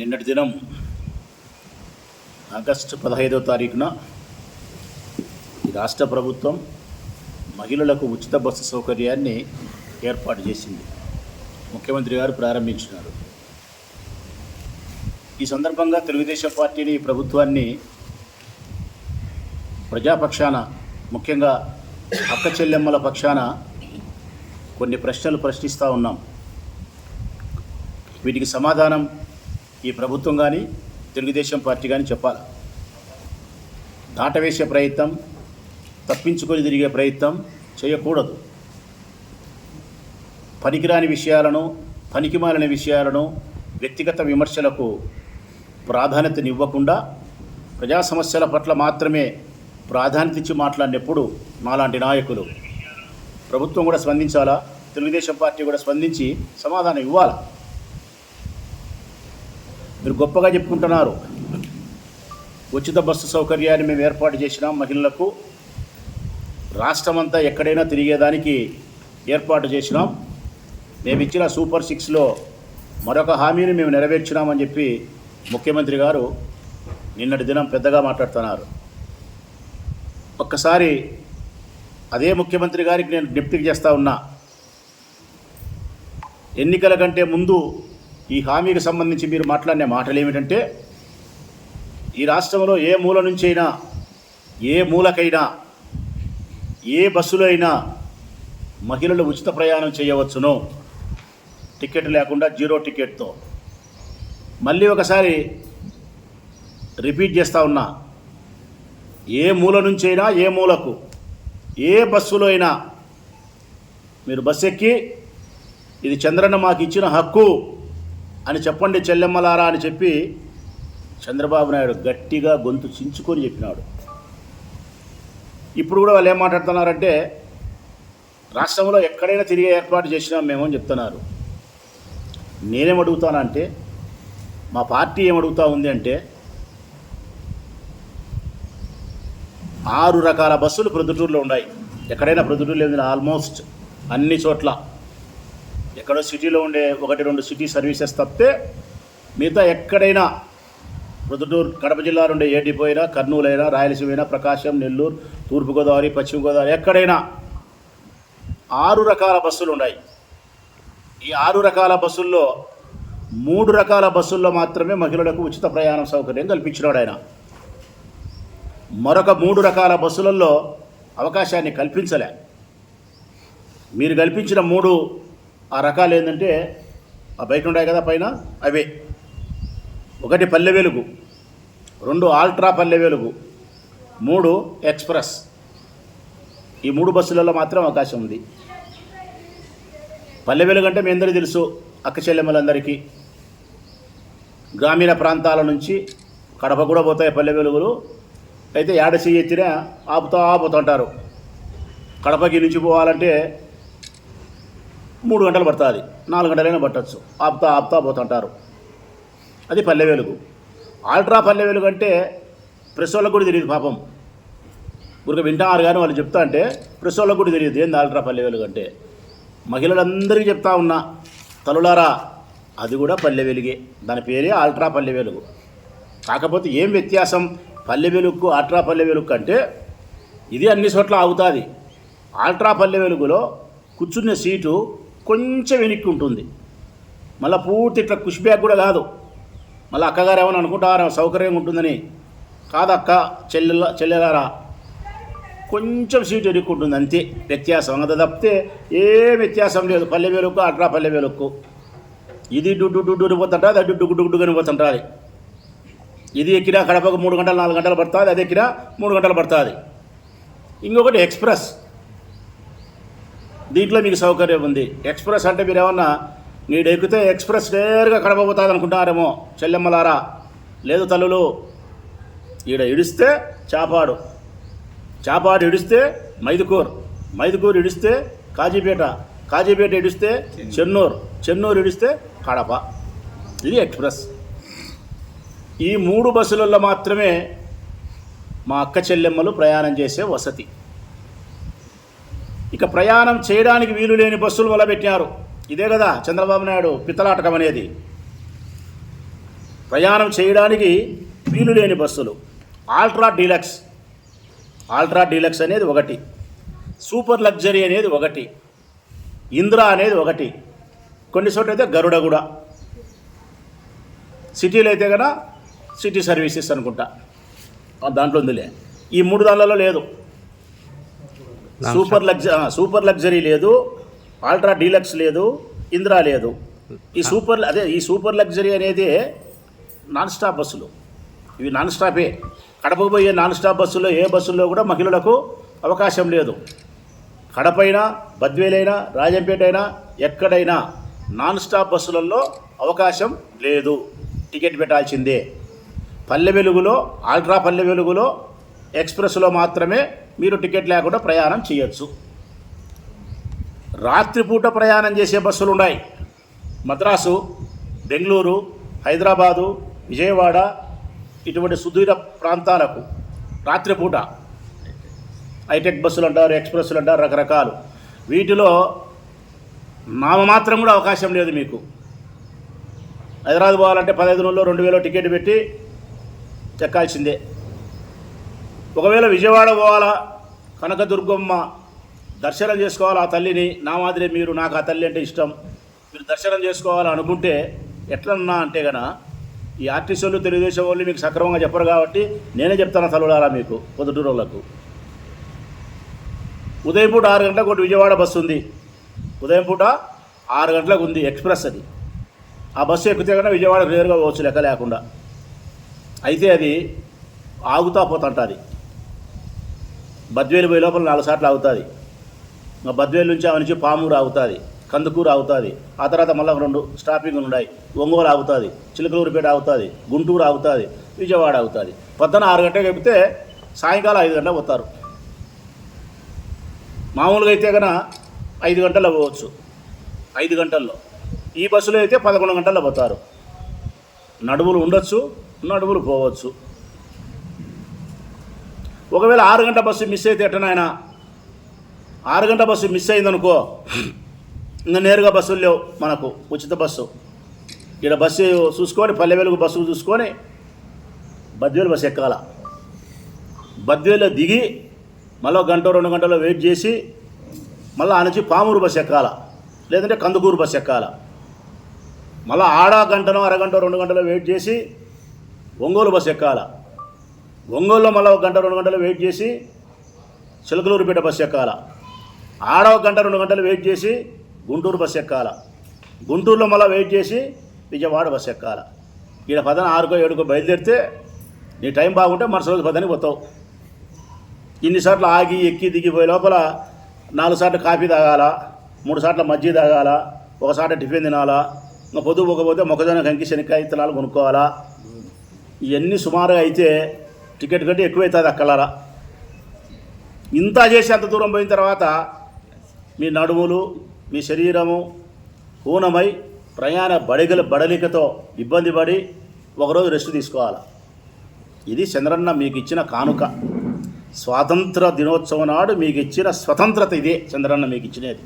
నిన్నటి దినం ఆగస్టు 15వ తారీఖున ఈ రాష్ట్ర ప్రభుత్వం మహిళలకు ఉచిత బస్సు సౌకర్యాన్ని ఏర్పాటు చేసింది. ముఖ్యమంత్రి గారు ప్రారంభించినారు. ఈ సందర్భంగా తెలుగుదేశం పార్టీని, ఈ ప్రభుత్వాన్ని ప్రజాపక్షాన, ముఖ్యంగా అక్క చెల్లెమ్మల పక్షాన కొన్ని ప్రశ్నలు ప్రశ్నిస్తూ ఉన్నాం. వీటికి సమాధానం ఈ ప్రభుత్వం కానీ, తెలుగుదేశం పార్టీ కానీ చెప్పాలి. దాటవేసే ప్రయత్నం, తప్పించుకొని తిరిగే ప్రయత్నం చేయకూడదు. పనికిరాని విషయాలను, పనికిమాలిన విషయాలను, వ్యక్తిగత విమర్శలకు ప్రాధాన్యతనివ్వకుండా ప్రజా సమస్యల పట్ల మాత్రమే ప్రాధాన్యత ఇచ్చి మాట్లాడినప్పుడు మాలాంటి నాయకులు, ప్రభుత్వం కూడా స్పందించాలా, తెలుగుదేశం పార్టీ కూడా స్పందించి సమాధానం ఇవ్వాలి. మీరు గొప్పగా చెప్పుకుంటున్నారు, ఉచిత బస్సు సౌకర్యాన్ని మేము ఏర్పాటు చేసినాం, మహిళలకు రాష్ట్రమంతా ఎక్కడైనా తిరిగేదానికి ఏర్పాటు చేసినాం, మేము ఇచ్చిన సూపర్ 6లో మరొక హామీని మేము నెరవేర్చినామని చెప్పి ముఖ్యమంత్రి గారు నిన్నటి దినం పెద్దగా మాట్లాడుతున్నారు. ఒక్కసారి అదే ముఖ్యమంత్రి గారికి నేను డిప్యూటీ చేస్తూ ఉన్నా, ఎన్నికల కంటే ముందు ఈ హామీకి సంబంధించి మీరు మాట్లాడిన మాటలు ఏమిటంటే, ఈ రాష్ట్రంలో ఏ మూల నుంచైనా, ఏ మూలకైనా, ఏ బస్సులో అయినా మహిళలు ఉచిత ప్రయాణం చేయవచ్చును, టికెట్ లేకుండా, జీరో టికెట్తో. మళ్ళీ ఒకసారి రిపీట్ చేస్తూ ఉన్నా, ఏ మూల నుంచైనా, ఏ మూలకు, ఏ బస్సులో అయినా మీరు బస్సు ఎక్కి ఇది చంద్రన్న మాకు ఇచ్చిన హక్కు అని చెప్పండి చెల్లెమ్మలారా అని చెప్పి చంద్రబాబు నాయుడు గట్టిగా గొంతు చించుకొని చెప్పినాడు. ఇప్పుడు కూడా వాళ్ళు ఏం మాట్లాడుతున్నారంటే, రాష్ట్రంలో ఎక్కడైనా తిరిగే ఏర్పాటు చేసినాం మేము అని చెప్తున్నారు. నేనేమడుగుతానంటే, మా పార్టీ ఏమడుగుతా ఉంది అంటే, 6 రకాల బస్సులు ప్రొద్దుటూరులో ఉన్నాయి. ఎక్కడైనా ప్రొద్దుటూరులో ఉంది, ఆల్మోస్ట్ అన్ని చోట్ల. ఎక్కడో సిటీలో ఉండే 1-2 సిటీ సర్వీసెస్ తప్పితే మిగతా ఎక్కడైనా ప్రొద్దుటూరు, కడప జిల్లాలో ఉండే ఏ డిపో అయినా, కర్నూలు అయినా, రాయలసీమ అయినా, ప్రకాశం, నెల్లూరు, తూర్పుగోదావరి, పశ్చిమ గోదావరి, ఎక్కడైనా 6 రకాల బస్సులు ఉన్నాయి. ఈ 6 రకాల బస్సుల్లో 3 రకాల బస్సుల్లో మాత్రమే మహిళలకు ఉచిత ప్రయాణం సౌకర్యం కల్పించినాడు ఆయన. మరొక 3 రకాల బస్సులలో అవకాశాన్ని కల్పించలే. మీరు కల్పించిన 3 ఆ రకాలు ఏంటంటే, ఆ బయట ఉన్నాయి కదా పైన, అవే. 1 పల్లె వెలుగు, 2 ఆల్ట్రా పల్లె వెలుగు, 3 ఎక్స్ప్రెస్. ఈ 3 బస్సులలో మాత్రం అవకాశం ఉంది. పల్లె వెలుగు అంటే మీ అందరికీ తెలుసు, అక్క చెల్లెమ్మలందరికీ. గ్రామీణ ప్రాంతాల నుంచి కడప కూడా పోతాయి పల్లె వెలుగులు. అయితే ఏడసి ఎత్తినా ఆపుతుంటారు. కడపకి నుంచి పోవాలంటే 3 గంటలు పడుతుంది, 4 గంటలైనా పట్టచ్చు, ఆపుతా పోతుంటారు. అది పల్లె వెలుగు. ఆల్ట్రా పల్లె వెలుగు అంటే ప్రెస్ వాళ్ళకు కూడా తెలియదు పాపం. ఊరికి వింటారు కానీ వాళ్ళు చెప్తా అంటే ప్రెస్ వాళ్ళకు కూడా తెలియదు ఏంది ఆల్ట్రా పల్లె వెలుగు అంటే. మహిళలందరికీ చెప్తా ఉన్నా, తల్లులారా, అది కూడా పల్లె వెలుగే, దాని పేరే ఆల్ట్రా పల్లె వెలుగు. కాకపోతే ఏం వ్యత్యాసం పల్లె వెలుగుకు ఆల్ట్రా పల్లె వెలుగు అంటే, ఇది అన్ని చోట్ల ఆగుతుంది. ఆల్ట్రా పల్లె వెలుగులో కూర్చునే సీటు కొంచెం వెనక్కి ఉంటుంది, మళ్ళీ పూర్తి ఇట్లా పుష్ బ్యాక్ కూడా కాదు. మళ్ళీ అక్కగారు ఏమని అనుకుంటారా సౌకర్యంగా ఉంటుందని, కాదక్క చెల్లెలారా, కొంచెం సీటు వెనక్కి ఉంటుంది, అంతే వ్యత్యాసం. అది తప్పితే ఏ వ్యత్యాసం లేదు పల్లె వెలుగు ఆల్ట్రా పల్లె వెలుగు. ఇది డుడ్డు పోతుంటుంది, అది డుగ్గుని పోతుంటుంది. ఇది ఎక్కినా కడపకు 3 గంటలు 4 గంటలు పడుతుంది, అది ఎక్కినా 3 గంటలు పడుతుంది. ఇంకొకటి ఎక్స్ప్రెస్, దీంట్లో మీకు సౌకర్యం ఉంది. ఎక్స్ప్రెస్ అంటే మీరు ఏమన్నా నీడు ఎక్కితే ఎక్స్ప్రెస్ నేరుగా కడప పోతుంది అనుకుంటున్నారేమో చెల్లెమ్మలారా. లేదు తల్లులు, ఈడ ఇడిస్తే చాపాడు ఇడిస్తే మైదుకూరు ఇడిస్తే కాజీపేట ఇడిస్తే చెన్నూరు ఇడిస్తే కడప. ఇది ఎక్స్ప్రెస్. ఈ 3 బస్సులలో మాత్రమే మా అక్క చెల్లెమ్మలు ప్రయాణం చేసే వసతి. ఇక ప్రయాణం చేయడానికి వీలు లేని బస్సులు మొదలుపెట్టారు. ఇదే కదా చంద్రబాబు నాయుడు పిత్తలాటకం అనేది. ప్రయాణం చేయడానికి వీలు లేని బస్సులు అల్ట్రా డీలక్స్ అనేది ఒకటి, సూపర్ లగ్జరీ అనేది ఒకటి, ఇంద్ర అనేది ఒకటి, కొన్ని చోట్ల అయితే గరుడ కూడా, సిటీలో అయితే కనుక సిటీ సర్వీసెస్ అనుకుంటా దాంట్లో ఉందిలే. ఈ 3 దానిలలో లేదు. సూపర్ లగ్జరీ లేదు, అల్ట్రా డీలక్స్ లేదు, ఇందిరా లేదు. ఈ సూపర్ లగ్జరీ అనేది నాన్ స్టాప్ బస్సులు. ఇవి నాన్ స్టాపే. కడపకు పోయే నాన్ స్టాప్ బస్సుల్లో ఏ బస్సుల్లో కూడా మహిళలకు అవకాశం లేదు. కడపైనా, బద్వేలైనా, రాజంపేట అయినా, ఎక్కడైనా నాన్ స్టాప్ బస్సులలో అవకాశం లేదు. టికెట్ పెట్టాల్సిందే. పల్లె వెలుగులో, అల్ట్రా పల్లె వెలుగులో, ఎక్స్ప్రెస్లో మాత్రమే మీరు టికెట్ లేకుండా ప్రయాణం చేయొచ్చు. రాత్రిపూట ప్రయాణం చేసే బస్సులు ఉన్నాయి. మద్రాసు, బెంగళూరు, హైదరాబాదు, విజయవాడ ఇటువంటి సుదూర ప్రాంతాలకు రాత్రిపూట హైటెక్ బస్సులు అంటారు, ఎక్స్ప్రెస్లు అంటారు, రకరకాలు. వీటిలో నామమాత్రం కూడా అవకాశం లేదు మీకు. హైదరాబాద్ పోవాలంటే 15,000 2,000 టికెట్ పెట్టి ఎక్కాల్సిందే. ఒకవేళ విజయవాడ పోవాలా, కనకదుర్గమ్మ దర్శనం చేసుకోవాలి ఆ తల్లిని, నా మాదిరి మీరు, నాకు ఆ తల్లి అంటే ఇష్టం, మీరు దర్శనం చేసుకోవాలని అనుకుంటే ఎట్లన్నా అంటే కనుక ఈ ఆర్టీసీ వాళ్ళు, తెలుగుదేశం వాళ్ళు మీకు సక్రమంగా చెప్పరు కాబట్టి నేనే చెప్తాను తల్లులారా మీకు, పొద్దుటూరు వాళ్ళకు. ఉదయం పూట 6 గంటలకు ఒకటి విజయవాడ బస్సు ఉంది. ఉదయం పూట 6 గంటలకు ఉంది, ఎక్స్ప్రెస్ అది. ఆ బస్సు ఎక్కితే కన్నా విజయవాడ నేరుగా పోవచ్చు లెక్క లేకుండా. అయితే అది ఆగుతా పోతుంటుంది. బద్వేలు పోయే లోపల 4 సార్లు ఆగుతుంది. బద్వేలు నుంచి నుంచి పామూరు ఆగుతుంది, కందుకూరు ఆగుతుంది, ఆ తర్వాత మళ్ళీ 2 స్టాపింగ్లు ఉన్నాయి. ఒంగోలు ఆగుతుంది, చిలకలూరుపేట ఆగుతుంది, గుంటూరు ఆగుతుంది, విజయవాడ ఆగుతుంది. పొద్దున 6 గంటలకు ఎక్కితే సాయంకాలం 5 గంటలకు పోతారు. మామూలుగా అయితే కనుక 5 గంటల్లో పోవచ్చు. 5 గంటల్లో. ఈ బస్సులో అయితే 11 గంటల్లో పోతారు. నడుములు ఉండొచ్చు, నడుములు పోవచ్చు. ఒకవేళ 6 గంటల బస్సు మిస్ అయితే ఎట్టనైనా, 6 గంటల బస్సు మిస్ అయిందనుకో, ఇంకా నేరుగా బస్సులు లేవు మనకు, ఉచిత బస్సు. ఇక్కడ బస్సు చూసుకొని, పల్లె వెలుగు బస్సు చూసుకొని బద్వేలు బస్సు ఎక్కాల. బద్వేలో దిగి మళ్ళీ 1 గంట 2 గంటలో వెయిట్ చేసి మళ్ళీ ఆ నుంచి పామూరు బస్సు ఎక్కాల, లేదంటే కందుకూరు బస్సు ఎక్కాల. మళ్ళీ ఆడ గంటనో, అరగంట 2 గంటలో వెయిట్ చేసి ఒంగోలు బస్సు ఎక్కాల. ఒంగోలులో మళ్ళీ 1 గంట 2 గంటలు వెయిట్ చేసి చిలకలూరుపేట బస్సు ఎక్కాల. ఆడ 1 గంట 2 గంటలు వెయిట్ చేసి గుంటూరు బస్సు ఎక్కాల. గుంటూరులో మళ్ళీ వెయిట్ చేసి విజయవాడ బస్సు ఎక్కాల. ఈడ 6కో 7కో బయలుదేరితే నీ టైం బాగుంటే మరుసటి రోజు 10కి పోతావు. ఇన్నిసార్లు ఆగి ఎక్కి దిగిపోయే లోపల 4 సార్లు కాఫీ తాగాల, 3 సార్లు మజ్జిగ తాగాల, 1 సార్లు టిఫిన్ తినాలా, ఇంకా పొద్దు పోకపోతే మొక్కజొన్న కంకి శనక్కాయ ఇత్తనాలు కొనుక్కోవాలా. ఇవన్నీ సుమారుగా అయితే టికెట్ కంటే ఎక్కువైతుంది అక్కలారా. ఇంత చేసి అంత దూరం పోయిన తర్వాత మీ నడుములు, మీ శరీరము హూనమై ప్రయాణ బడలికతో ఇబ్బంది పడి ఒకరోజు రెస్ట్ తీసుకోవాలి. ఇది చంద్రన్న మీకు ఇచ్చిన కానుక. స్వాతంత్ర దినోత్సవం నాడు మీకు ఇచ్చిన స్వతంత్రత ఇదే చంద్రన్న మీకు ఇచ్చినది.